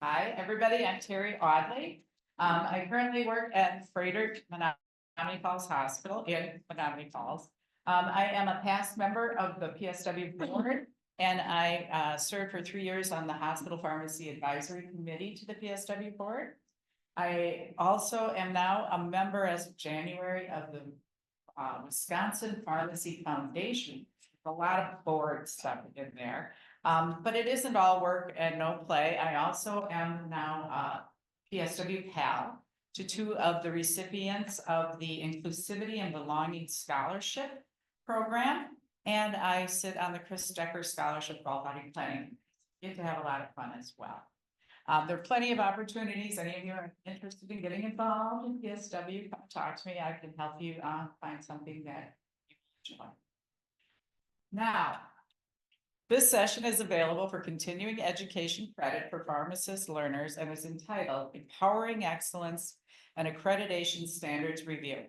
Hi, everybody. I'm Terry Audley. I currently work at Menominee Falls Hospital in Menominee Falls. I am a past member of the PSW board, and I served for 3 years on the Hospital Pharmacy Advisory Committee to the PSW board. I also am now a member as of January of the Wisconsin Pharmacy Foundation. A lot of board stuff in there. But it isn't all work and no play. I also am now PSW PAL to two of the recipients of the Inclusivity and Belonging Scholarship Program. And I sit on the Chris Decker Scholarship Qualifying Planning. Get to have a lot of fun as well. There are plenty of opportunities. Any of you are interested in getting involved in PSW, come talk to me. I can help you find something that you enjoy. Now, this session is available for continuing education credit for pharmacist learners and is entitled Empowering Excellence and Accreditation Standards Review.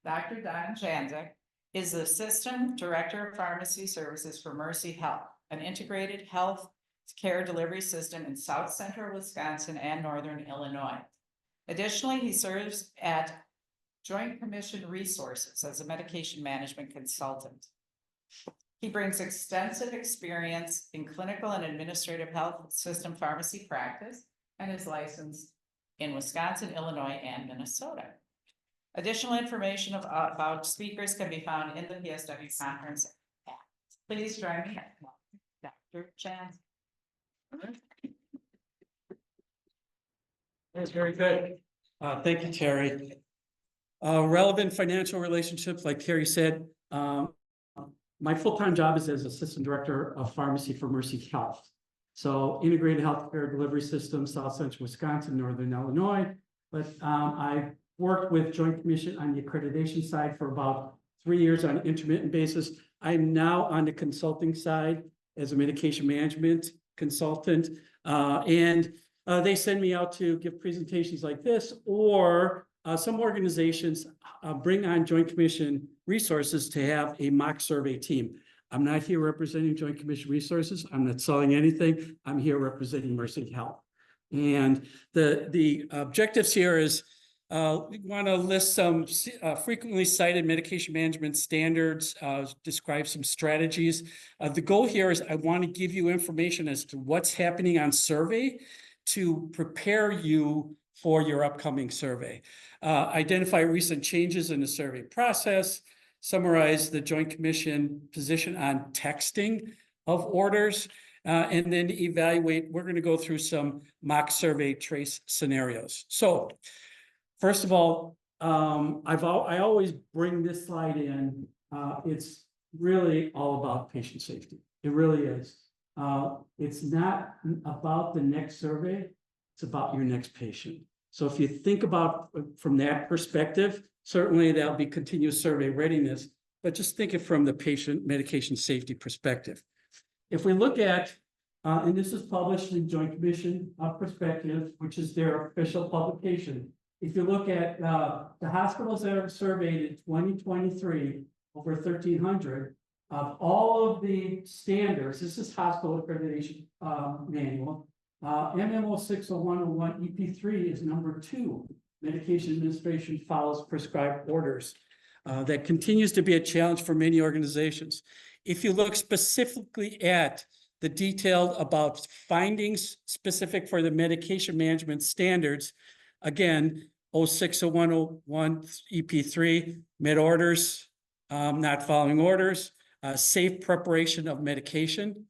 Dr. Don Janzik is the Assistant Director of Pharmacy Services for Mercy Health, an integrated health care delivery system in South Central Wisconsin and Northern Illinois. Additionally, he serves at Joint Commission Resources as a medication management consultant. He brings extensive experience in clinical and administrative health system pharmacy practice and is licensed in Wisconsin, Illinois, and Minnesota. Additional information about speakers can be found in the PSW conference app. Please join me, Dr. Janzik. That's very good. Thank you, Terry. Relevant financial relationships, like Terry said, my full-time job is as Assistant Director of Pharmacy for Mercy Health. So integrated healthcare delivery system, South Central Wisconsin, Northern Illinois. But I've worked with Joint Commission on the accreditation side for about 3 years on an intermittent basis. I'm now on the consulting side as a medication management consultant. They send me out to give presentations like this, or some organizations bring on Joint Commission resources to have a mock survey team. I'm not here representing Joint Commission resources. I'm not selling anything. I'm here representing Mercy Health. And the objectives here is we want to list some frequently cited medication management standards, describe some strategies. The goal here is I want to give you information as to what's happening on survey to prepare you for your upcoming survey. Identify recent changes in the survey process, summarize the Joint Commission position on texting of orders, and then evaluate. We're going to go through some mock survey trace scenarios. So first of all, I always bring this slide in. It's really all about patient safety. It really is. It's not about the next survey. It's about your next patient. So if you think about from that perspective, certainly that'll be continuous survey readiness, but just think it from the patient medication safety perspective. If we look at, and this is published in Joint Commission Perspective, which is their official publication. If you look at the hospitals that are surveyed in 2023, over 1,300, of all of the standards, this is hospital accreditation manual, MMO 60101 EP3 is number 2. Medication administration follows prescribed orders. That continues to be a challenge for many organizations. If you look specifically at the detail about findings specific for the medication management standards, again, 060101 EP3, med orders, not following orders, safe preparation of medication.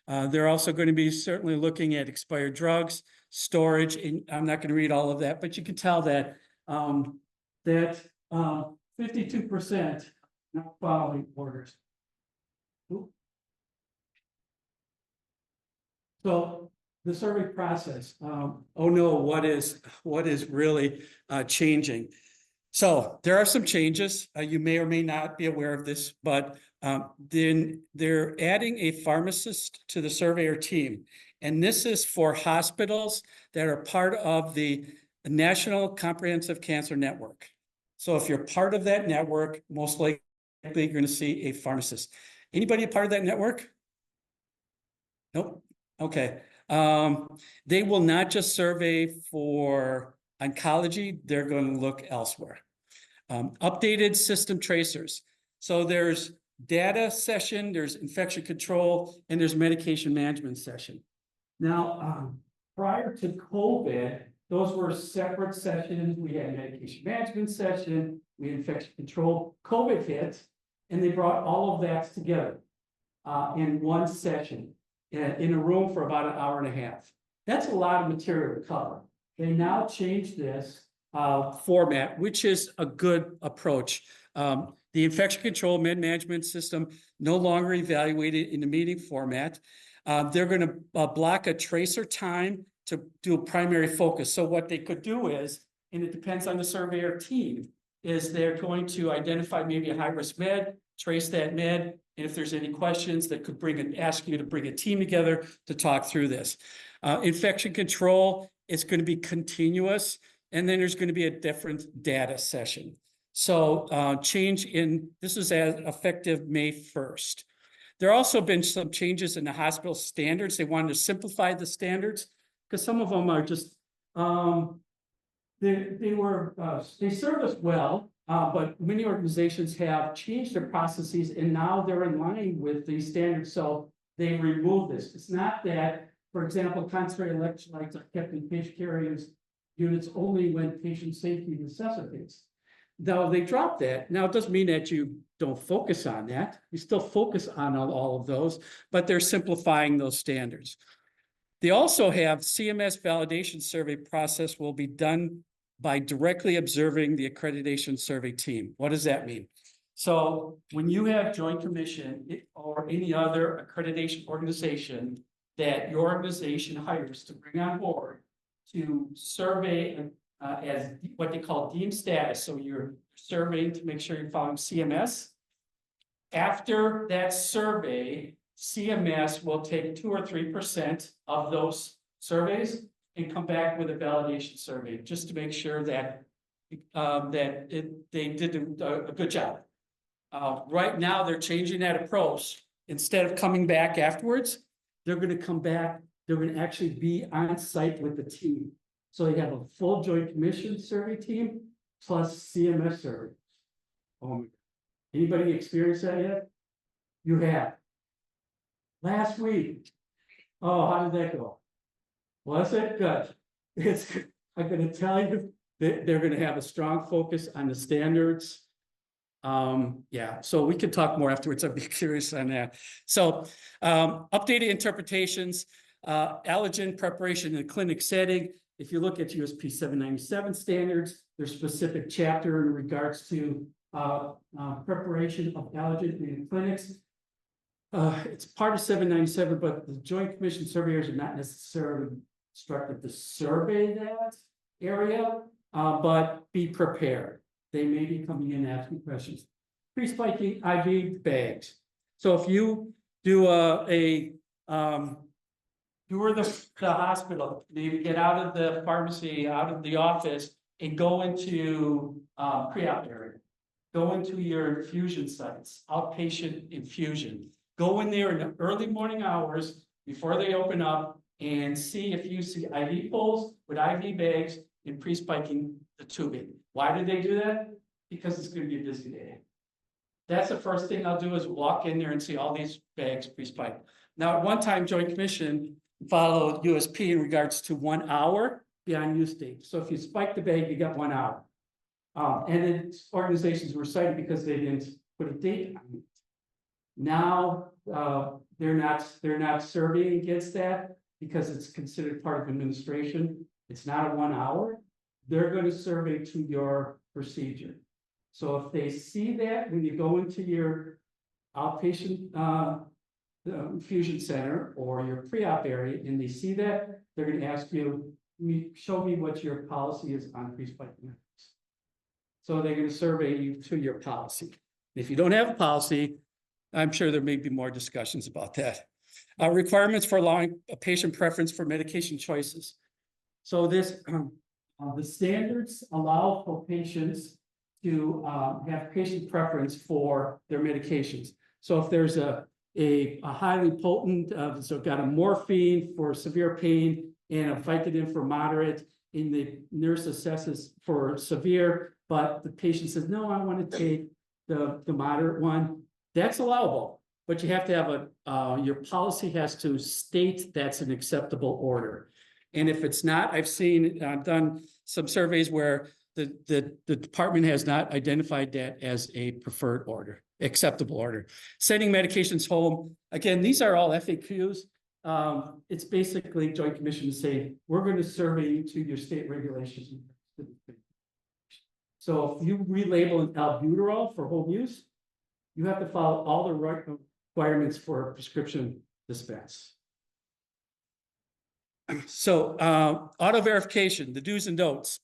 They're also going to be certainly looking at expired drugs, storage, and I'm not going to read all of that, but you can tell that 52% not following orders. So the survey process, oh no, what is really changing? So there are some changes. You may or may not be aware of this, but then they're adding a pharmacist to the surveyor team. And this is for hospitals that are part of the National Comprehensive Cancer Network. So if you're part of that network, most likely you're going to see a pharmacist. Anybody a part of that network? Nope. Okay. They will not just survey for oncology, they're going to look elsewhere. Updated system tracers. So there's data session, there's infection control, and there's medication management session. Now, prior to COVID, those were separate sessions. We had medication management session, we had infection control. COVID hit, and they brought all of that together in one session in a room for about an hour and a half. That's a lot of material to cover. They now changed this format, which is a good approach. The infection control med management system no longer evaluated in the meeting format. They're going to block a tracer time to do a primary focus. So what they could do is, and it depends on the surveyor team, is they're going to identify maybe a high-risk med, trace that med, and if there's any questions, that could ask you to bring a team together to talk through this. Infection control is going to be continuous, and then there's going to be a different data session. So this is as effective May 1st. There also been some changes in the hospital standards. They wanted to simplify the standards because some of them are just, they serve us well, but many organizations have changed their processes and now they're in line with these standards. So they remove this. It's not that, for example, concentrated electrolytes are kept in patient carriers units only when patient safety necessitates. Though they dropped that. Now, it doesn't mean that you don't focus on that. You still focus on all of those, but they're simplifying those standards. They also have CMS validation survey process will be done by directly observing the accreditation survey team. What does that mean? So when you have Joint Commission or any other accreditation organization that your organization hires to bring on board to survey as what they call deemed status. So you're surveying to make sure you're following CMS. After that survey, CMS will take 2 or 3% of those surveys and come back with a validation survey, just to make sure that they did a good job. Right now, they're changing that approach. Instead of coming back afterwards, they're going to come back. They're going to actually be on site with the team. So you have a full Joint Commission survey team plus CMS survey. Anybody experienced that yet? You have. Last week. Oh, how did that go? Was it good? I'm going to tell you that they're going to have a strong focus on the standards. Yeah, so we can talk more afterwards. I'd be curious on that. So updated interpretations, allergen preparation in a clinic setting. If you look at USP 797 standards, there's specific chapter in regards to preparation of allergen in clinics. It's part of 797, but the Joint Commission surveyors are not necessarily instructed to survey that area, but be prepared. They may be coming in asking questions. Pre-spiking IV bags. So if you do tour the hospital, maybe get out of the pharmacy, out of the office, and go into pre-op area. Go into your infusion sites, outpatient infusion. Go in there in the early morning hours before they open up and see if you see IV poles with IV bags and pre-spiking the tubing. Why did they do that? Because it's going to be a busy day. That's the first thing I'll do is walk in there and see all these bags pre-spiked. Now, at one time, Joint Commission followed USP in regards to 1 hour beyond use date. So if you spike the bag, you got 1 hour. And then organizations were cited because they didn't put a date on it. Now they're not surveying against that because it's considered part of administration. It's not a 1 hour. They're going to survey to your procedure. So if they see that when you go into your outpatient infusion center or your pre-op area and they see that, they're going to ask you, show me what your policy is on pre-spike methods. So they're going to survey you to your policy. If you don't have a policy, I'm sure there may be more discussions about that. Requirements for allowing a patient preference for medication choices. So this, the standards allow for patients to have patient preference for their medications. So if there's a highly potent, so got a morphine for severe pain and a Vicodin for moderate, and the nurse assesses for severe, but the patient says, no, I want to take the moderate one. That's allowable, but you have to have your policy has to state that's an acceptable order. And if it's not, I've done some surveys where the department has not identified that as a preferred order, acceptable order. Sending medications home, again, these are all FAQs. It's basically Joint Commission saying, we're going to survey you to your state regulations. So if you relabel an albuterol for home use, you have to follow all the requirements for a prescription dispense. So auto verification, the do's and don'ts.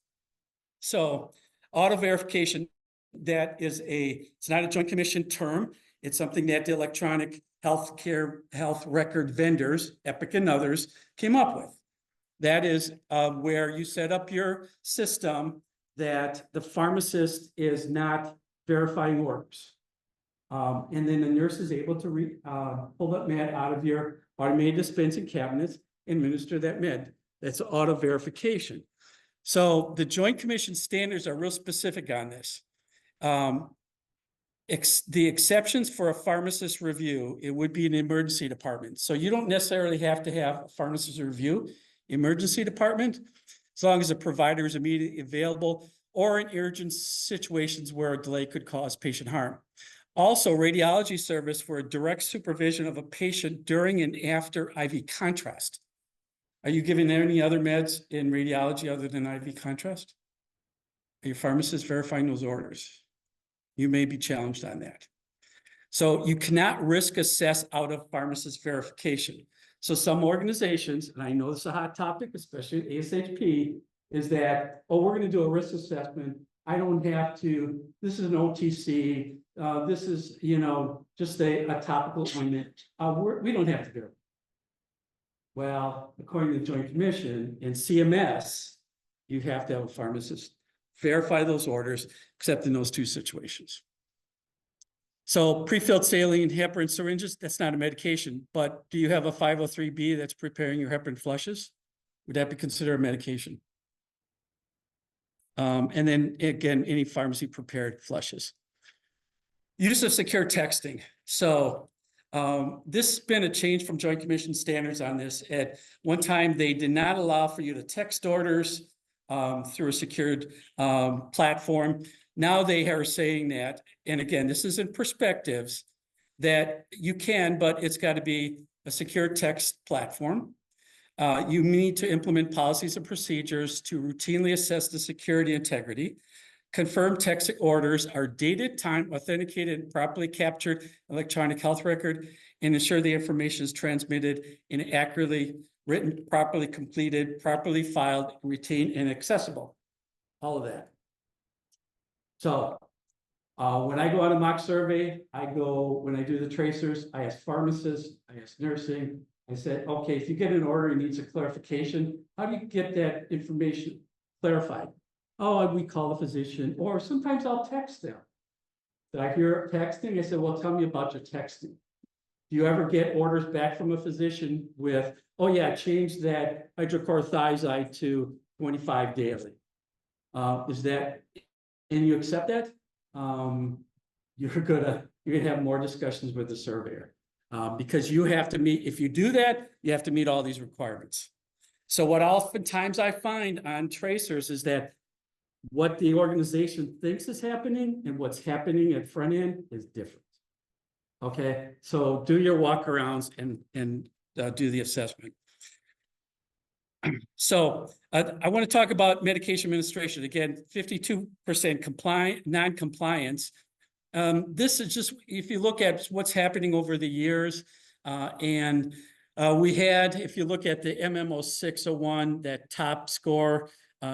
So auto verification, it's not a Joint Commission term. It's something that the electronic health record vendors, Epic and others, came up with. That is where you set up your system that the pharmacist is not verifying orders. And then the nurse is able to pull that med out of your automated dispensing cabinets, administer that med. That's auto verification. So the Joint Commission standards are real specific on this. The exceptions for a pharmacist review, it would be an emergency department. So you don't necessarily have to have a pharmacist review, emergency department, as long as the provider is immediately available or in urgent situations where a delay could cause patient harm. Also, radiology service for a direct supervision of a patient during and after IV contrast. Are you giving any other meds in radiology other than IV contrast? Are your pharmacists verifying those orders? You may be challenged on that. So you cannot risk assess out of pharmacist verification. So some organizations, and I know this is a hot topic, especially at ASHP, is that, oh, we're going to do a risk assessment. I don't have to, this is an OTC. This is, just a topical ointment. We don't have to do it. Well, according to the Joint Commission and CMS, you have to have a pharmacist verify those orders, except in those two situations. So pre-filled saline, heparin syringes, that's not a medication, but do you have a 503B that's preparing your heparin flushes? Would that be considered a medication? And then again, any pharmacy prepared flushes. Use of secure texting. So this has been a change from Joint Commission standards on this. At one time, they did not allow for you to text orders through a secured platform. Now they are saying that, and again, this is in perspectives, that you can, but it's got to be a secure text platform. You need to implement policies and procedures to routinely assess the security integrity. Confirmed text orders are dated, timed, authenticated, and properly captured electronic health record, and ensure the information is transmitted in accurately written, properly completed, properly filed, retained, and accessible. All of that. So when I go on a mock survey, when I do the tracers, I ask pharmacists, I ask nursing, I said, okay, if you get an order and needs a clarification, how do you get that information clarified? Oh, we call the physician, or sometimes I'll text them. Did I hear texting? I said, well, tell me about your texting. Do you ever get orders back from a physician with, oh yeah, change that hydrochlorothiazide to 25 daily? And you accept that? You're gonna have more discussions with the surveyor. Because you have to meet, if you do that, you have to meet all these requirements. So what oftentimes I find on tracers is that what the organization thinks is happening and what's happening at front end is different. Okay, so do your walkarounds and do the assessment. So I want to talk about medication administration. Again, 52% non-compliance. This is just, if you look at what's happening over the years, we had, if you look at the MMO 601, that top score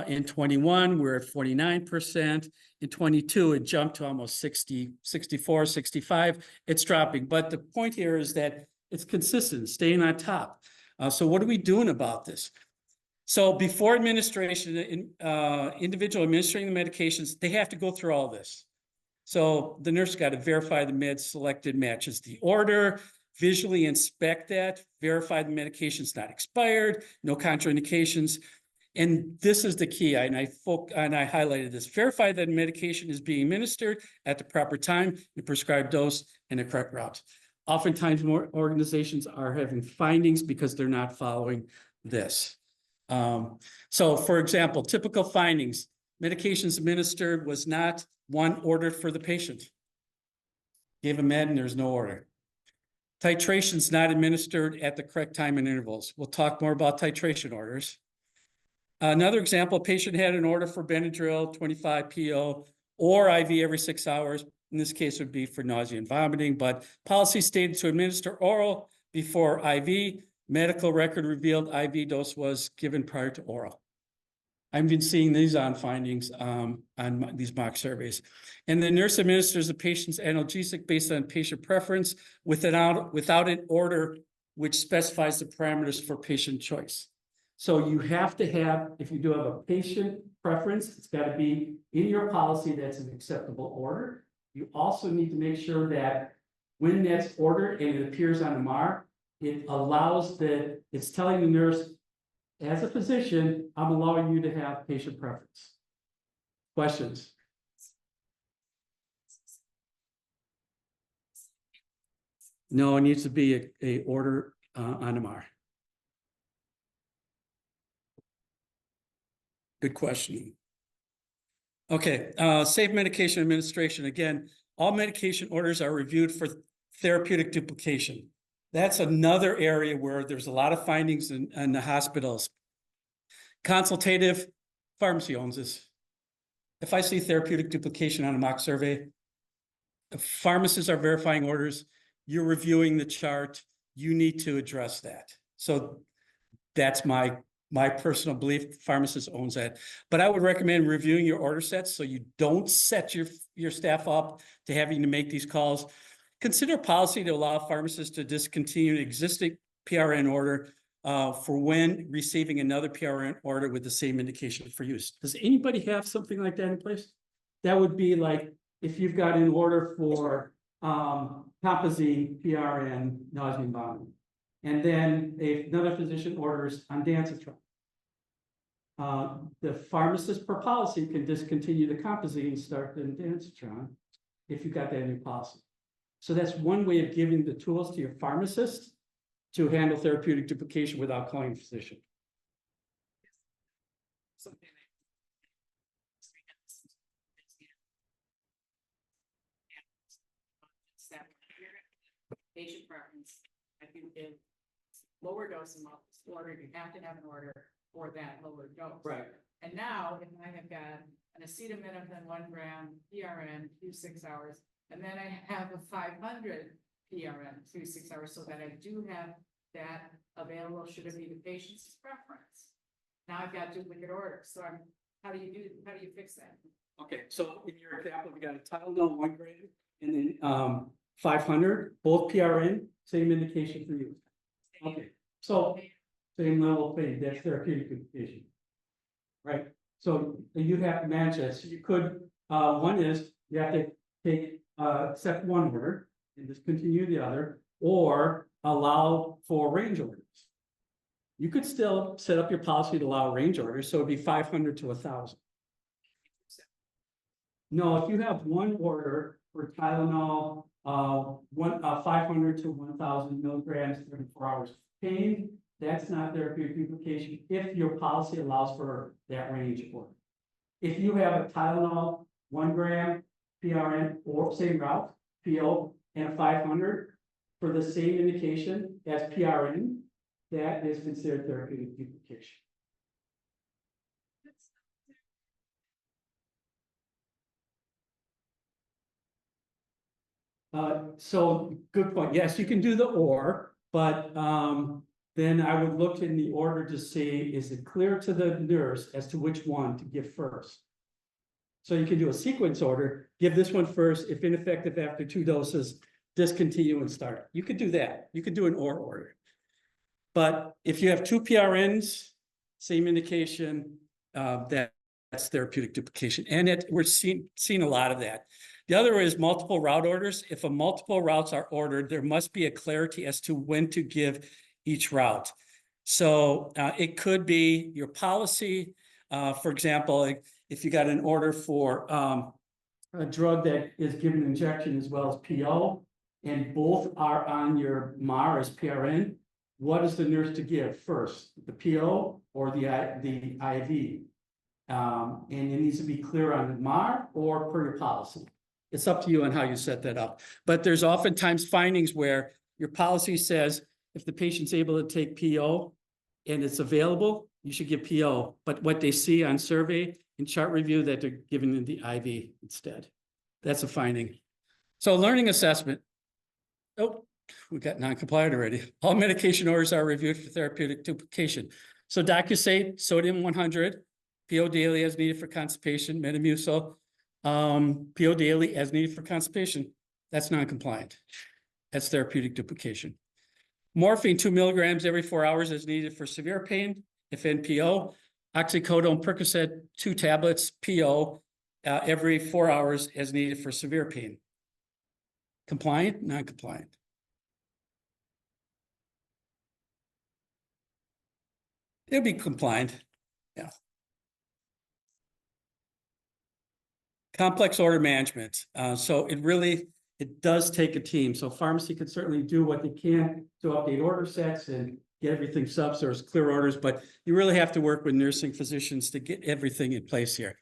in 21, we're at 49%. In 22, it jumped to almost 60, 64, 65. It's dropping. But the point here is that it's consistent, staying on top. So what are we doing about this? So before administration, individual administering the medications, they have to go through all this. So the nurse got to verify the med selected matches the order. visually inspect that, verify the medication's not expired, no contraindications. And this is the key, and I highlighted this, verify that medication is being administered at the proper time, the prescribed dose, and the correct route. Oftentimes, more organizations are having findings because they're not following this. So for example, typical findings, medications administered was not one ordered for the patient. Gave a med and there's no order. Titration's not administered at the correct time and intervals. We'll talk more about titration orders. Another example, a patient had an order for Benadryl, 25 PO, or IV every 6 hours. In this case, it would be for nausea and vomiting, but policy stated to administer oral before IV. Medical record revealed IV dose was given prior to oral. I've been seeing these on findings on these mock surveys. And the nurse administers the patient's analgesic based on patient preference without an order which specifies the parameters for patient choice. So you have to have, if you do have a patient preference, it's got to be in your policy that's an acceptable order. You also need to make sure that when that's ordered and it appears on the MAR, it allows it's telling the nurse, as a physician, I'm allowing you to have patient preference. Questions? No, it needs to be a order on a MAR. Good question. Okay, safe medication administration. Again, all medication orders are reviewed for therapeutic duplication. That's another area where there's a lot of findings in the hospitals. Consultative, pharmacy owns this. If I see therapeutic duplication on a mock survey, if pharmacists are verifying orders, you're reviewing the chart, you need to address that. So that's my personal belief, pharmacist owns that. But I would recommend reviewing your order sets so you don't set your staff up to having to make these calls. Consider policy to allow pharmacists to discontinue an existing PRN order for when receiving another PRN order with the same indication for use. Does anybody have something like that in place? That would be like if you've got an order for Compazine PRN nausea and vomiting, and then another physician orders on Dancitron. The pharmacist per policy can discontinue the Compazine and start the Dancitron if you've got that in your policy. So that's one way of giving the tools to your pharmacist to handle therapeutic duplication without calling a physician. Patient preference, I think if lower dose and order, you have to have an order for that lower dose. Right. And now, if I have got an acetaminophen 1 gram PRN through 6 hours, and then I have a 500 PRN through 6 hours, so that I do have that available should it be the patient's preference. Now I've got duplicate orders, so how do you fix that? Okay, so in your example, we got a Tylenol 1 gram and then 500, both PRN, same indication for you. Okay, so same level of pain, that's therapeutic duplication. Right, so you have to manage that. So you could, one is you have to take accept one order and discontinue the other, or allow for range orders. You could still set up your policy to allow range orders, so it'd be 500 to 1,000. No, if you have one order for Tylenol, 500 to 1,000 milligrams every 4 hours pain, that's not therapeutic duplication if your policy allows for that range order. If you have a Tylenol 1 gram PRN or same route, PO, and a 500 for the same indication as PRN, that is considered therapeutic duplication. So good point. Yes, you can do the or, but then I would look in the order to see, is it clear to the nurse as to which one to give first? So you can do a sequence order, give this one first, if ineffective after 2 doses, discontinue and start. You could do that. You could do an or order. But if you have 2 PRNs, same indication, that that's therapeutic duplication. And we're seeing a lot of that. The other is multiple route orders. If a multiple routes are ordered, there must be a clarity as to when to give each route. So it could be your policy. For example, if you got an order for a drug that is given injection as well as PO, and both are on your MAR as PRN, what is the nurse to give first, the PO or the IV? And it needs to be clear on the MAR or per your policy. It's up to you on how you set that up. But there's oftentimes findings where your policy says if the patient's able to take PO and it's available, you should give PO. But what they see on survey and chart review that they're giving in the IV instead. That's a finding. So learning assessment. Oh, we got non-compliant already. All medication orders are reviewed for therapeutic duplication. So Docusate, sodium 100, PO daily as needed for constipation, Metamucil, PO daily as needed for constipation. That's non-compliant. That's therapeutic duplication. Morphine, 2 milligrams every 4 hours as needed for severe pain, if NPO. Oxycodone, Percocet, 2 tablets, PO, every 4 hours as needed for severe pain. Compliant, non-compliant. It'll be compliant, yeah. Complex order management. So it does take a team. So pharmacy can certainly do what they can to update order sets and get everything subs, there's clear orders, but you really have to work with nursing physicians to get everything in place here.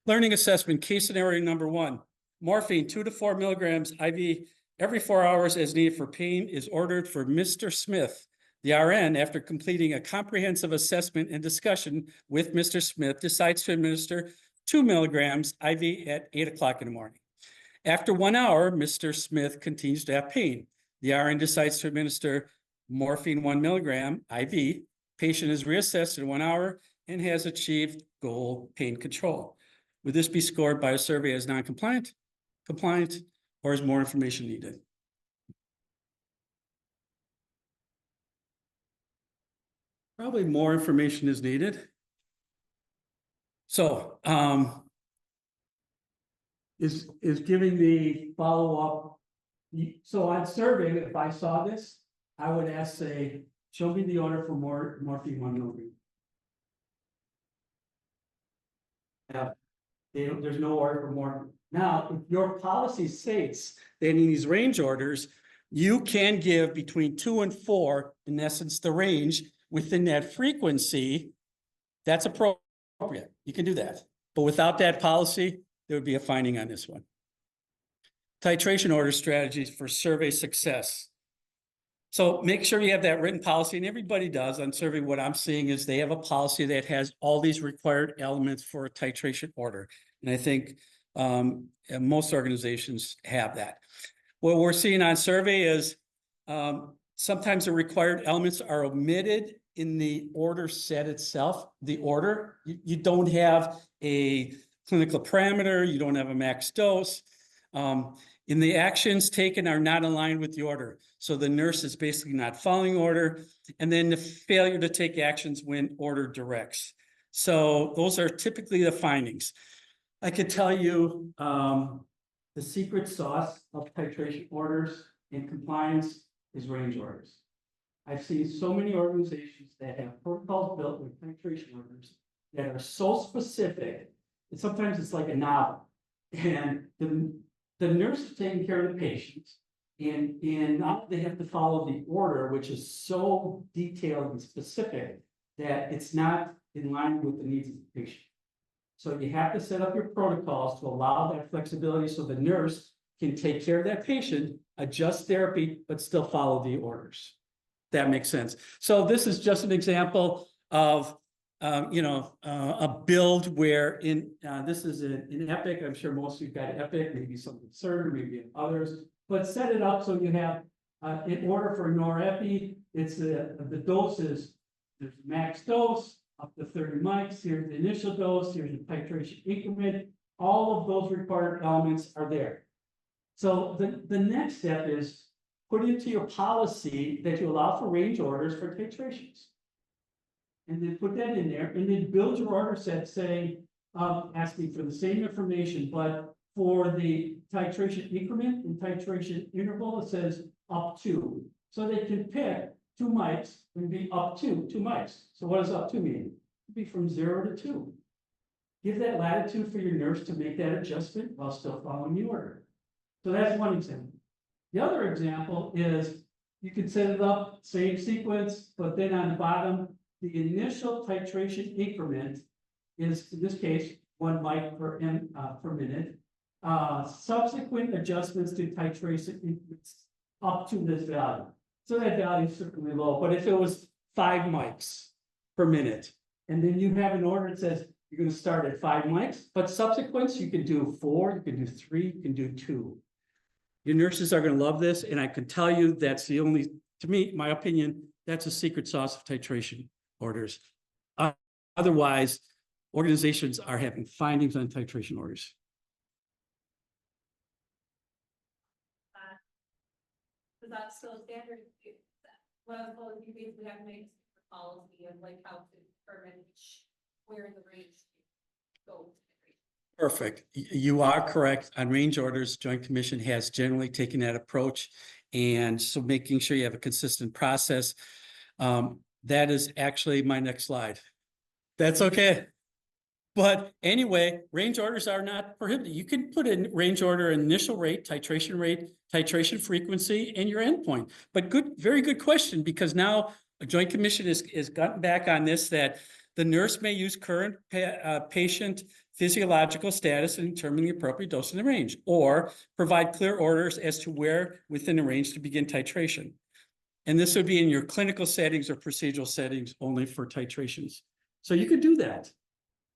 Learning assessment, case scenario number 1, morphine, 2 to 4 milligrams IV every 4 hours as needed for pain is ordered for Mr. Smith. The RN, after completing a comprehensive assessment and discussion with Mr. Smith, decides to administer 2 milligrams IV at 8 o'clock in the morning. After 1 hour, Mr. Smith continues to have pain. The RN decides to administer morphine 1 milligram IV. Patient is reassessed in 1 hour and has achieved goal pain control. Would this be scored by a survey as non-compliant, compliant, or is more information needed? Probably more information is needed. So, is giving the follow-up. So on survey, if I saw this, I would ask, say, show me the order for morphine 1 milligram. There's no order for morphine. Now, if your policy states that in these range orders, you can give between 2 and 4, in essence, the range within that frequency, that's appropriate. You can do that. But without that policy, there would be a finding on this one. Titration order strategies for survey success. So make sure you have that written policy, and everybody does on survey. What I'm seeing is they have a policy that has all these required elements for a titration order. And I think most organizations have that. What we're seeing on survey is sometimes the required elements are omitted in the order set itself. The order, you don't have a clinical parameter, you don't have a max dose. In the actions taken are not aligned with the order. So the nurse is basically not following order, and then the failure to take actions when order directs. So those are typically the findings. I could tell you the secret sauce of titration orders and compliance is range orders. I've seen so many organizations that have protocols built with titration orders that are so specific, and sometimes it's like a novel. And the nurse is taking care of the patients, and now they have to follow the order, which is so detailed and specific that it's not in line with the needs of the patient. So you have to set up your protocols to allow that flexibility so the nurse can take care of that patient, adjust therapy, but still follow the orders. That makes sense. So this is just an example of a build where this is an Epic. I'm sure most of you got Epic, maybe some Concern, maybe others, but set it up so you have in order for norepi, it's the doses, there's max dose up to 30 mics, here's the initial dose, here's the titration increment, all of those required elements are there. So the next step is put into your policy that you allow for range orders for titrations. And then put that in there, and then build your order set saying, asking for the same information, but for the titration increment and titration interval, it says up to. So they can pick 2 mics and be up to 2 mics. So what does up to mean? It'd be from 0 to 2. Give that latitude for your nurse to make that adjustment while still following the order. So that's one example. The other example is you can set it up, same sequence, but then on the bottom, the initial titration increment is, in this case, 1 mic per minute. Subsequent adjustments to titration increments up to this value. So that value is certainly low, but if it was 5 mics per minute, and then you have an order that says you're going to start at 5 mics, but subsequents you can do 4, you can do 3, you can do 2. Your nurses are going to love this, and I can tell you that's the only, to me, my opinion, that's a secret sauce of titration orders. Otherwise, organizations are having findings on titration orders. Is that still standard? Well, you basically have to make a policy of like how to determine where the range goes. Perfect. You are correct. On range orders, Joint Commission has generally taken that approach. And so making sure you have a consistent process. That is actually my next slide. That's okay. But anyway, range orders are not prohibited. You can put in range order initial rate, titration frequency, and your endpoint. But very good question, because now a Joint Commission is gotten back on this, that the nurse may use current patient physiological status in determining the appropriate dose in the range, or provide clear orders as to where within the range to begin titration. And this would be in your clinical settings or procedural settings only for titrations. So you could do that.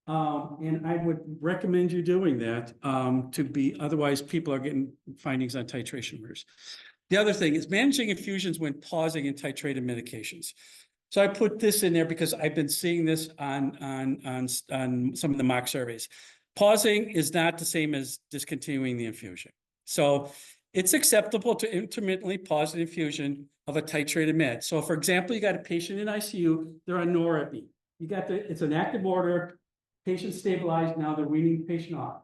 And I would recommend you doing that otherwise people are getting findings on titration orders. The other thing is managing infusions when pausing and titrated medications. So I put this in there because I've been seeing this on some of the mock surveys. Pausing is not the same as discontinuing the infusion. So it's acceptable to intermittently pause an infusion of a titrated med. So for example, you got a patient in ICU, they're on norepi. It's an active order, patient stabilized, now they're weaning the patient off.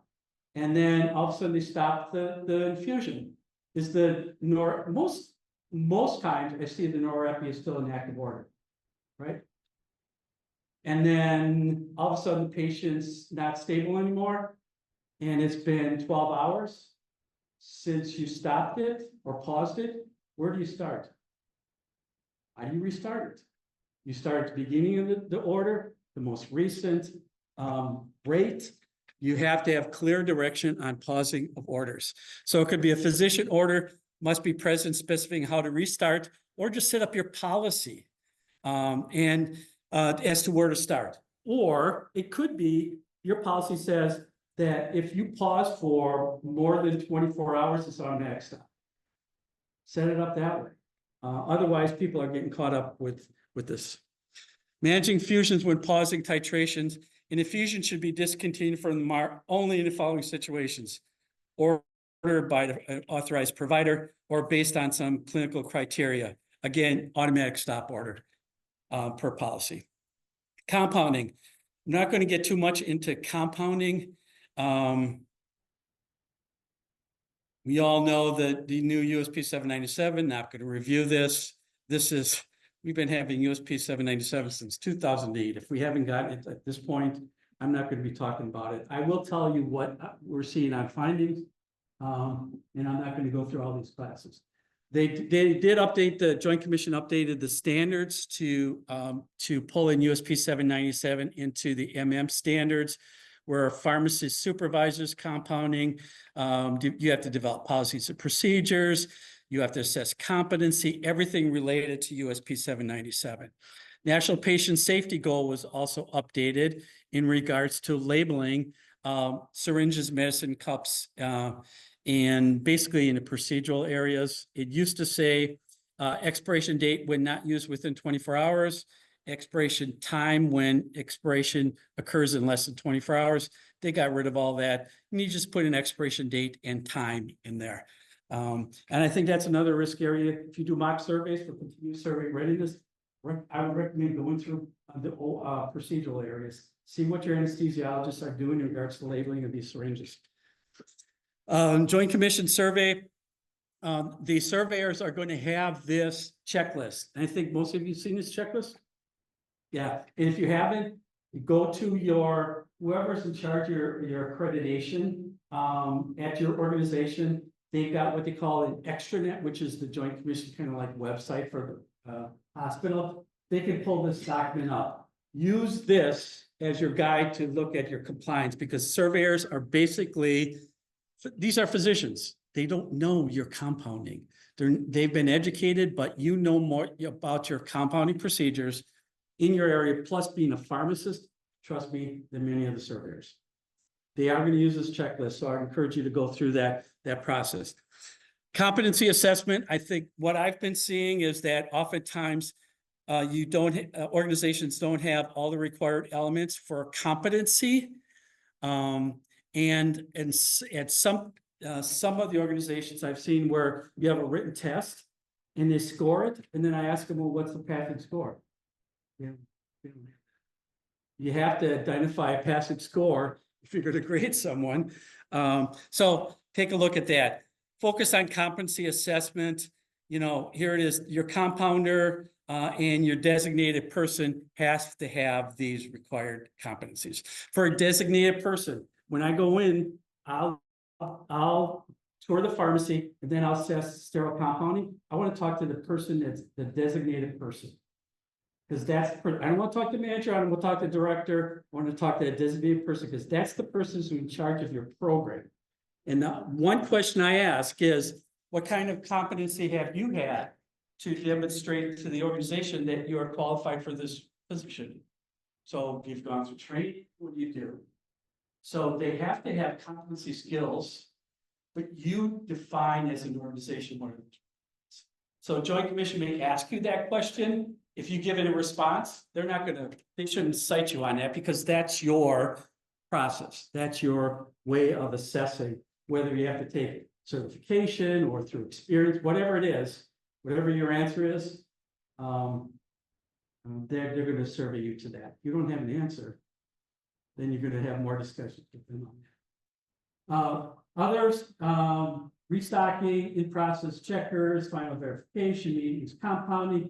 And then all of a sudden they stop the infusion. Most times I see the norepi is still an active order, right? And then all of a sudden the patient's not stable anymore. And it's been 12 hours since you stopped it or paused it. Where do you start? How do you restart it? You start at the beginning of the order, the most recent rate. You have to have clear direction on pausing of orders. So it could be a physician order must be present specifying how to restart, or just set up your policy as to where to start. Or it could be your policy says that if you pause for more than 24 hours, it's automatic stop. Set it up that way. Otherwise, people are getting caught up with this. Managing fusions when pausing titrations. An infusion should be discontinued from the MAR only in the following situations: ordered by the authorized provider or based on some clinical criteria. Again, automatic stop order per policy. Compounding. I'm not going to get too much into compounding. We all know that the new USP 797, not going to review this. We've been having USP 797 since 2008. If we haven't gotten it at this point, I'm not going to be talking about it. I will tell you what we're seeing on findings, and I'm not going to go through all these classes. They did update, the Joint Commission updated the standards to pull in USP 797 into the MM standards, where pharmacist supervisors compounding, you have to develop policies and procedures. You have to assess competency, everything related to USP 797. National Patient Safety Goal was also updated in regards to labeling syringes, medicine cups, and basically in the procedural areas. It used to say expiration date when not used within 24 hours, expiration time when expiration occurs in less than 24 hours. They got rid of all that. And you just put an expiration date and time in there. And I think that's another risk area. If you do mock surveys for continuous survey readiness, I would recommend going through the procedural areas see what your anesthesiologists are doing in regards to labeling of these syringes. Joint Commission survey. The surveyors are going to have this checklist. I think most of you have seen this checklist. Yeah, and if you haven't, you go to your, whoever's in charge of your accreditation, at your organization. They've got what they call an extranet, which is the Joint Commission kind of like website for the hospital. They can pull this document up. Use this as your guide to look at your compliance, because surveyors are basically, these are physicians. They don't know your compounding. They've been educated, but you know more about your compounding procedures in your area, plus being a pharmacist, trust me, than many of the surveyors. They are going to use this checklist, so I encourage you to go through that process. Competency assessment, I think what I've been seeing is that oftentimes organizations don't have all the required elements for competency. And at some of the organizations I've seen where you have a written test and they score it, and then I ask them, well, what's the passing score? Yeah. You have to identify a passing score if you're going to grade someone. So take a look at that. Focus on competency assessment. You know, here it is, your compounder and your designated person has to have these required competencies. For a designated person, when I go in, I'll tour the pharmacy and then I'll assess sterile compounding. I want to talk to the person that's the designated person. Because I don't want to talk to the manager, I don't want to talk to the director, I want to talk to a designated person, because that's the person who's in charge of your program. And the one question I ask is, what kind of competency have you had to demonstrate to the organization that you are qualified for this position? So you've gone through training, what do you do? So they have to have competency skills, but you define as an organization what it is. So Joint Commission may ask you that question. If you give it a response, they shouldn't cite you on that, because that's your process. That's your way of assessing whether you have to take certification or through experience, whatever it is, whatever your answer is, they're going to survey you to that. If you don't have an answer, then you're going to have more discussions with them on that. Others, restocking, in-process checkers, final verification, meetings, compounding.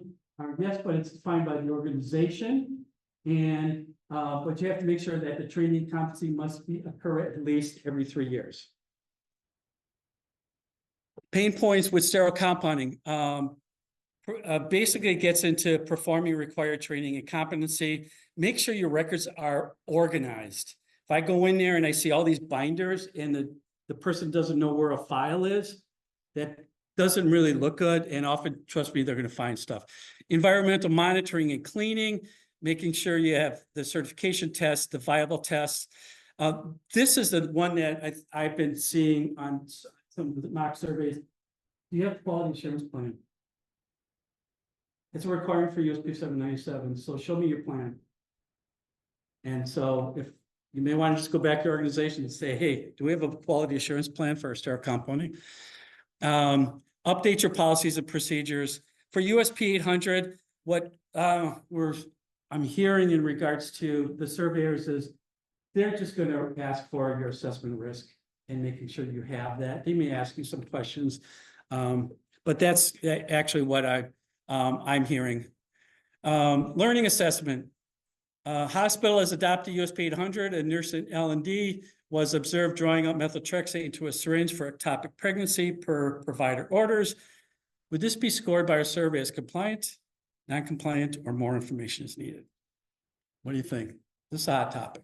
Yes, but it's defined by the organization, and but you have to make sure that the training competency must occur at least every 3 years. Pain points with sterile compounding. Basically, it gets into performing required training and competency. Make sure your records are organized. If I go in there and I see all these binders and the person doesn't know where a file is, that doesn't really look good, and often, trust me, they're going to find stuff. Environmental monitoring and cleaning, making sure you have the certification tests, the viable tests. This is the one that I've been seeing on some of the mock surveys. Do you have quality assurance plan? It's a requirement for USP 797, so show me your plan. And so if you may want to just go back to your organization and say, hey, do we have a quality assurance plan for our sterile compounding? Update your policies and procedures. For USP 800, what I'm hearing in regards to the surveyors is they're just going to ask for your assessment of risk and making sure you have that. They may ask you some questions, but that's actually what I'm hearing. Learning assessment. Hospital has adopted USP 800. A nurse in L&D was observed drawing up methotrexate into a syringe for ectopic pregnancy per provider orders. Would this be scored by our survey as compliant, non-compliant, or more information is needed? What do you think? This is a hot topic.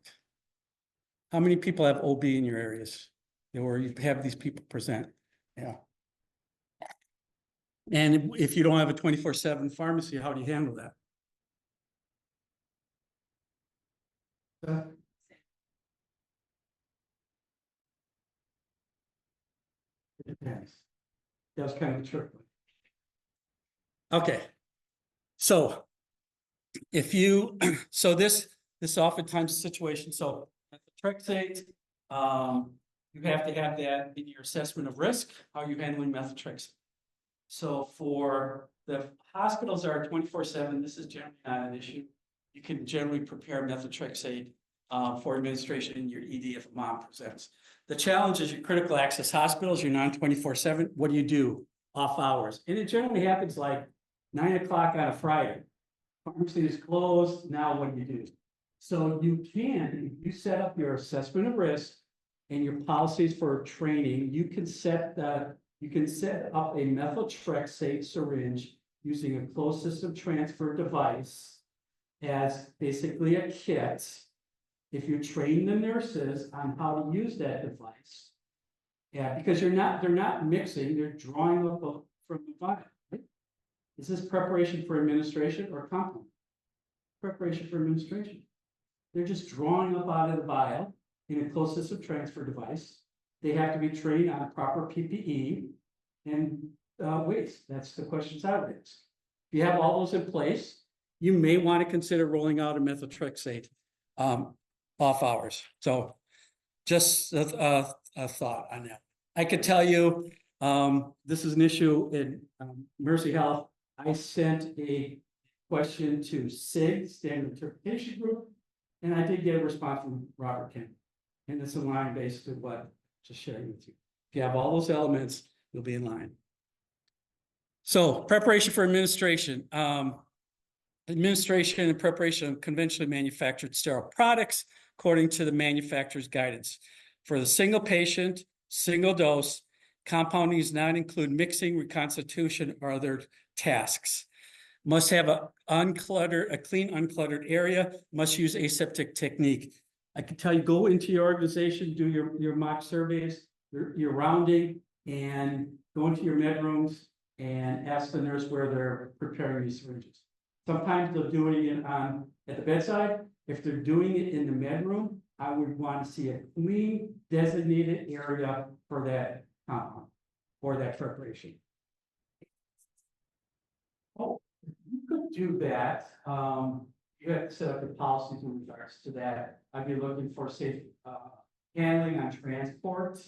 How many people have OB in your areas where you have these people present? Yeah. And if you don't have a 24/7 pharmacy, how do you handle that? It depends. That was kind of a trick. Okay. So if you, so this oftentimes a situation, so methotrexate, you have to have that in your assessment of risk, how you're handling methotrexate. So for the hospitals that are 24/7, this is generally not an issue. You can generally prepare methotrexate for administration in your ED if a mom presents. The challenge is your critical access hospitals, you're non 24/7. What do you do off hours? And it generally happens like 9 o'clock on a Friday. Pharmacy is closed. Now what do you do? So you can, if you set up your assessment of risk and your policies for training, you can set up a methotrexate syringe using a closed system transfer device as basically a kit. If you train the nurses on how to use that device. Yeah, because they're not mixing, they're drawing up from the vial, right? Is this preparation for administration or compound? Preparation for administration. They're just drawing up out of the vial in a closed system transfer device. They have to be trained on proper PPE and weights. That's the questions I would ask. If you have all those in place, you may want to consider rolling out a methotrexate off hours. So just a thought on that. I could tell you, this is an issue in Mercy Health. I sent a question to SIG, Standard Interpretation Group, and I did get a response from Robert Kemp. And it's in line basically what just sharing with you. If you have all those elements, you'll be in line. So preparation for administration. Administration and preparation of conventionally manufactured sterile products according to the manufacturer's guidance. For the single patient, single dose, compounding does not include mixing, reconstitution, or other tasks. Must have a clean, uncluttered area, must use aseptic technique. I can tell you, go into your organization, do your mock surveys, your rounding, and go into your med rooms and ask the nurse where they're preparing these syringes. Sometimes they'll do it at the bedside. If they're doing it in the med room, I would want to see a clean designated area for that compound or that preparation. Oh, you could do that. You have to set up the policies in regards to that. I'd be looking for safe handling on transport.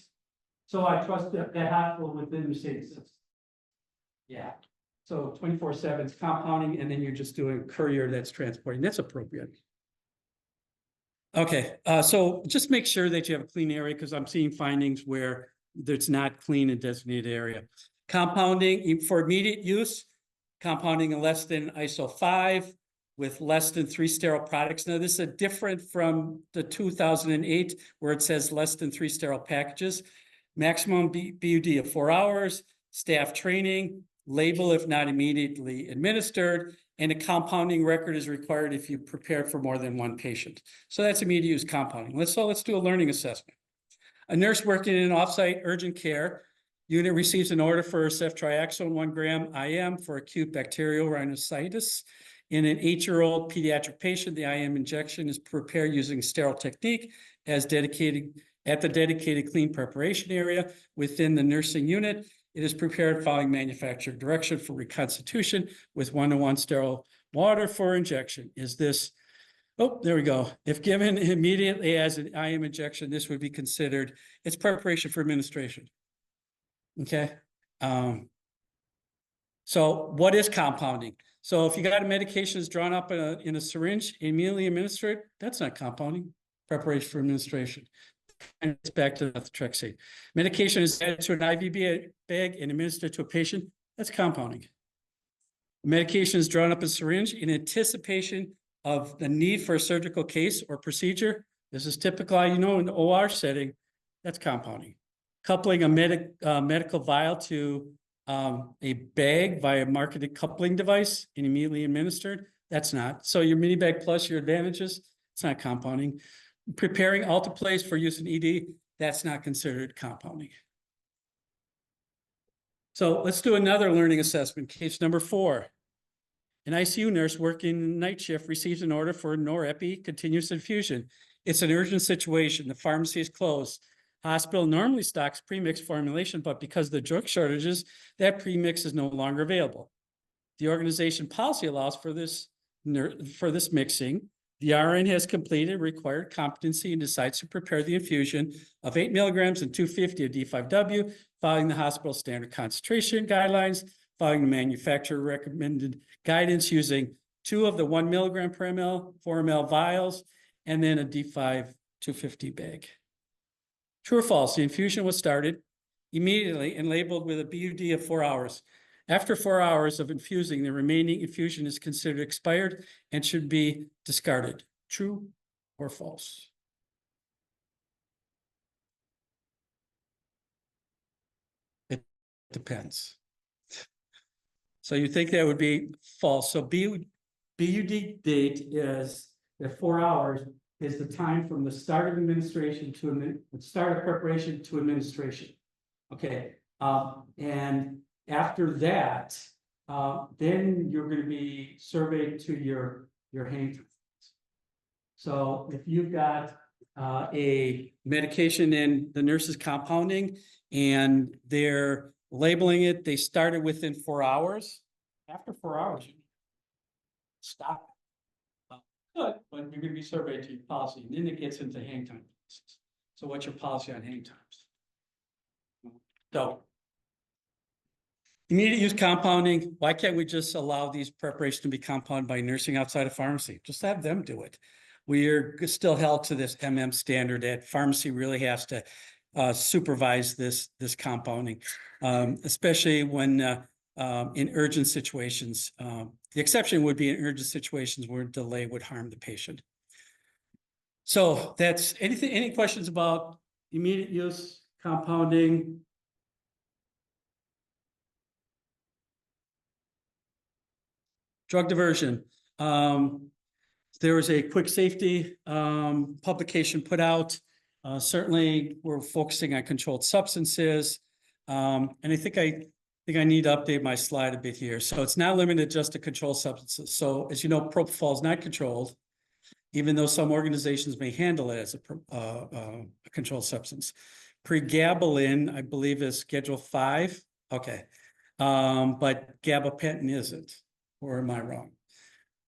So I trust that hospital within the state system. Yeah. So 24/7 is compounding, and then you're just doing courier that's transporting. That's appropriate. Okay, so just make sure that you have a clean area because I'm seeing findings where it's not clean and designated area. Compounding for immediate use, compounding in less than ISO 5 with less than 3 sterile products. Now, this is different from the 2008 where it says less than 3 sterile packages. Maximum BUD of 4 hours, staff training, label if not immediately administered, and a compounding record is required if you prepare for more than 1 patient. So that's immediate use compounding. Let's do a learning assessment. A nurse working in an offsite urgent care unit receives an order for ceftriaxone 1 gram IM for acute bacterial rhinosinusitis. In an 8-year-old pediatric patient, the IM injection is prepared using sterile technique as dedicated at the dedicated clean preparation area within the nursing unit. It is prepared following manufacturer direction for reconstitution with 1-to-1 sterile water for injection. Is this, oh, there we go. If given immediately as an IM injection, this would be considered, it's preparation for administration. Okay. So what is compounding? So if you got a medication is drawn up in a syringe, immediately administered, that's not compounding, preparation for administration. And it's back to methotrexate. Medication is added to an IV bag and administered to a patient. That's compounding. Medication is drawn up in a syringe in anticipation of the need for a surgical case or procedure. This is typical, in the OR setting. That's compounding. Coupling a medical vial to a bag via marketed coupling device and immediately administered. That's not. So your mini bag plus your advantages, it's not compounding. Preparing alteplase for use in ED, that's not considered compounding. So let's do another learning assessment. Case number 4. An ICU nurse working night shift receives an order for norepi continuous infusion. It's an urgent situation. The pharmacy is closed. Hospital normally stocks premix formulation, but because of the drug shortages, that premix is no longer available. The organization policy allows for this mixing. The RN has completed required competency and decides to prepare the infusion of 8 milligrams and 250 of D5W, following the hospital standard concentration guidelines, following the manufacturer recommended guidance using 2 of the 1 milligram per ml, 4 ml vials, and then a D5 250 bag. True or false? The infusion was started immediately and labeled with a BUD of 4 hours. After 4 hours of infusing, the remaining infusion is considered expired and should be discarded. True or false? It depends. So you think that would be false. So BUD date is at 4 hours is the time from the start of administration to the start of preparation to administration. Okay, and after that, then you're going to be surveyed to your hang time. So if you've got a medication in the nurse is compounding and they're labeling it, they started within 4 hours. After 4 hours, you stop. Good, but you're going to be surveyed to your policy, and then it gets into hang time. So what's your policy on hang times? So immediate use compounding, why can't we just allow these preparations to be compounded by nursing outside of pharmacy? Just have them do it. We are still held to this standard that pharmacy really has to supervise this compounding, especially when in urgent situations. The exception would be in urgent situations where delay would harm the patient. So that's any questions about immediate use compounding? Drug diversion. There was a quick safety publication put out. Certainly, we're focusing on controlled substances. And I think I need to update my slide a bit here. So it's not limited just to controlled substances. So as you know, propofol is not controlled, even though some organizations may handle it as a controlled substance. Pregabalin, I believe, is Schedule 5. Okay. But gabapentin isn't, or am I wrong?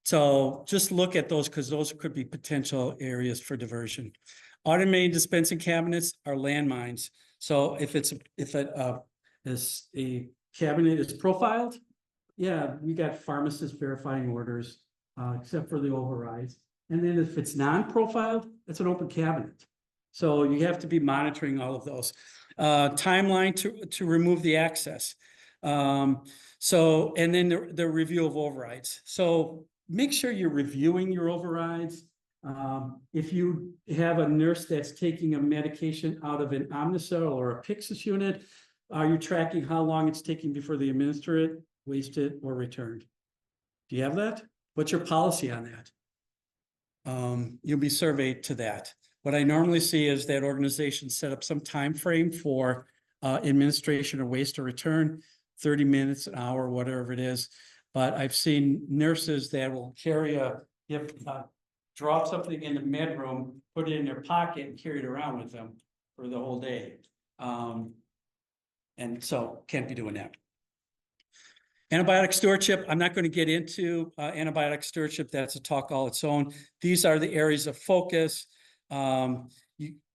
So just look at those because those could be potential areas for diversion. Automated dispensing cabinets are landmines. So if a cabinet is profiled, yeah, we got pharmacists verifying orders, except for the overrides. And then if it's non-profiled, it's an open cabinet. So you have to be monitoring all of those. Timeline to remove the access. And then the review of overrides. So make sure you're reviewing your overrides. If you have a nurse that's taking a medication out of an Omnicell or a Pyxis unit, are you tracking how long it's taking before they administer it, waste it, or returned? Do you have that? What's your policy on that? You'll be surveyed to that. What I normally see is that organizations set up some time frame for administration or waste or return, 30 minutes, an hour, whatever it is. But I've seen nurses that will carry drop something in the med room, put it in their pocket and carry it around with them for the whole day. And so can't be doing that. Antibiotic stewardship, I'm not going to get into antibiotic stewardship. That's a talk all its own. These are the areas of focus. You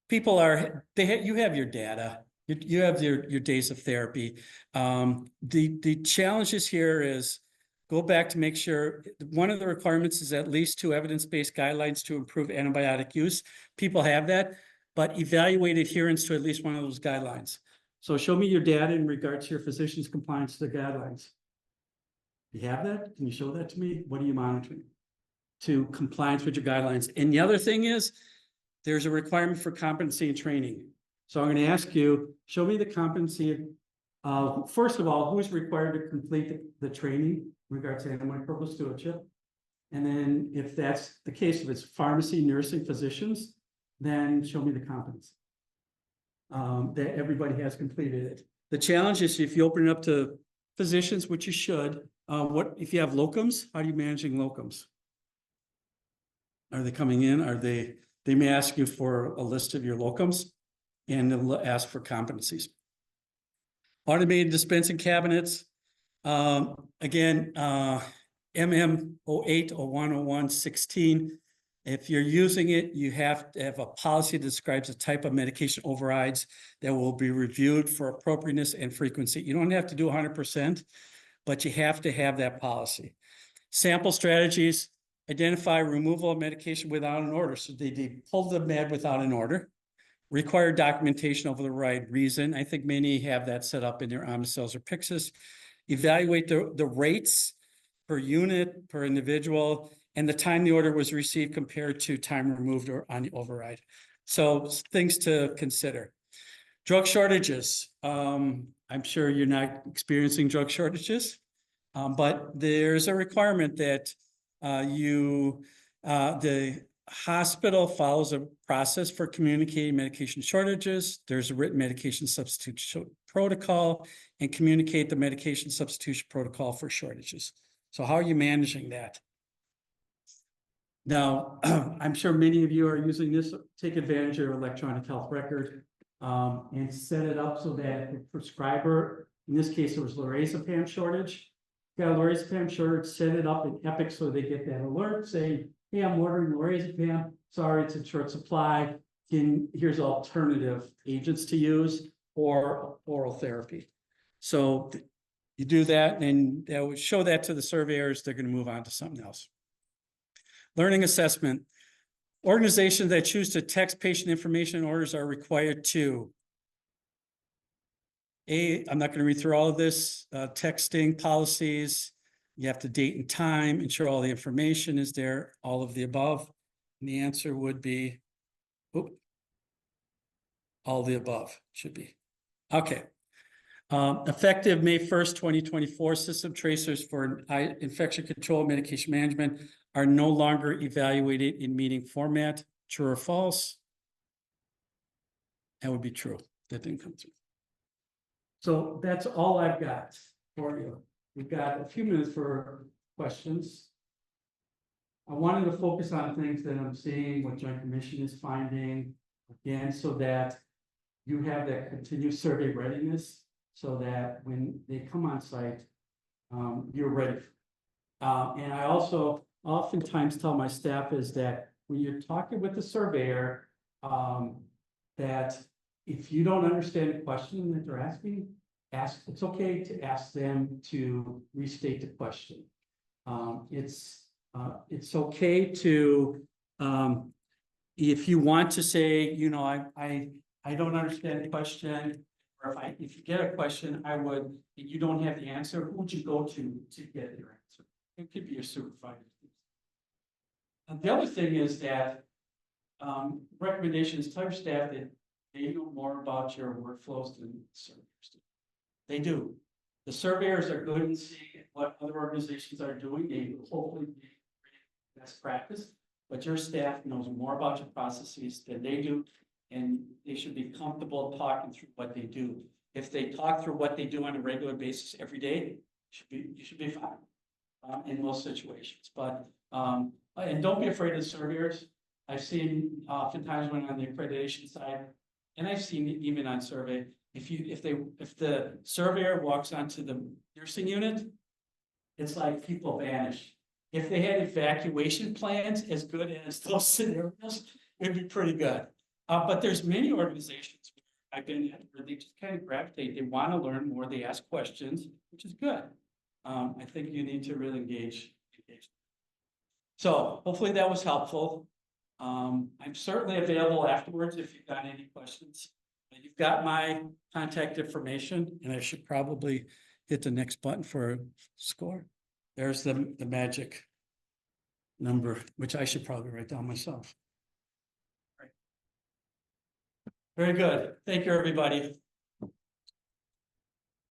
have your data. You have your days of therapy. The challenges here is go back to make sure one of the requirements is at least 2 evidence-based guidelines to improve antibiotic use. People have that, but evaluate adherence to at least one of those guidelines. So show me your data in regards to your physician's compliance to the guidelines. You have that? Can you show that to me? What are you monitoring to compliance with your guidelines? And the other thing is there's a requirement for competency and training. So I'm going to ask you, show me the competency. First of all, who is required to complete the training in regards to antimicrobial stewardship? And then if that's the case, if it's pharmacy, nursing, physicians, then show me the competence that everybody has completed it. The challenge is if you open it up to physicians, which you should, what if you have locums? How are you managing locums? Are they coming in? They may ask you for a list of your locums and they'll ask for competencies. Automated dispensing cabinets. Again, MM 08, 01, 01, 16. If you're using it, you have to have a policy that describes the type of medication overrides that will be reviewed for appropriateness and frequency. You don't have to do 100%, but you have to have that policy. Sample strategies. identify removal of medication without an order. So they pulled the med without an order. Require documentation over the right reason. I think many have that set up in their Omnicels or Pyxis. Evaluate the rates per unit, per individual, and the time the order was received compared to time removed or on the override. So things to consider. Drug shortages. I'm sure you're not experiencing drug shortages, but there's a requirement that the hospital follows a process for communicating medication shortages. There's a written medication substitution protocol and communicate the medication substitution protocol for shortages. So how are you managing that? Now, I'm sure many of you are using this, take advantage of your electronic health record and set it up so that the prescriber, in this case, it was lorazepam shortage. Got a lorazepam shortage, set it up in Epic so they get that alert saying, hey, I'm ordering lorazepam. Sorry, it's in short supply. Here's alternative agents to use or oral therapy. So you do that and that would show that to the surveyors. They're going to move on to something else. Learning assessment. Organizations that choose to text patient information orders are required to I'm not going to read through all of this, texting policies. You have to date and time, ensure all the information is there, all of the above. And the answer would be, all the above should be. Okay. Effective May 1st, 2024, system tracers for infection control medication management are no longer evaluated in meeting format. True or false? That would be true. That didn't come through. So that's all I've got for you. We've got a few minutes for questions. I wanted to focus on things that I'm seeing, what Joint Commission is finding, again, so that you have that continuous survey readiness, so that when they come on site, you're ready. And I also oftentimes tell my staff is that when you're talking with the surveyor, that if you don't understand the question that they're asking, it's okay to ask them to restate the question. It's okay to, if you want to say, you know, I don't understand the question, or if you get a question, you don't have the answer, who would you go to get your answer? It could be your supervisor. And the other thing is that recommendations, tell your staff that they know more about your workflows than surveyors do. They do. The surveyors are good in seeing what other organizations are doing. They hopefully be best practice, but your staff knows more about your processes than they do, and they should be comfortable talking through what they do. If they talk through what they do on a regular basis every day, you should be fine in most situations. But and don't be afraid of surveyors. I've seen oftentimes when on the accreditation side, and I've seen it even on survey, if the surveyor walks onto the nursing unit, it's like people vanish. If they had evacuation plans as good as those scenarios, it'd be pretty good. But there's many organizations I've been at where they just kind of gravitate. They want to learn more. They ask questions, which is good. I think you need to really engage. So hopefully that was helpful. I'm certainly available afterwards if you've got any questions. You've got my contact information, and I should probably hit the next button for a score. There's the magic number, which I should probably write down myself. Very good. Thank you, everybody.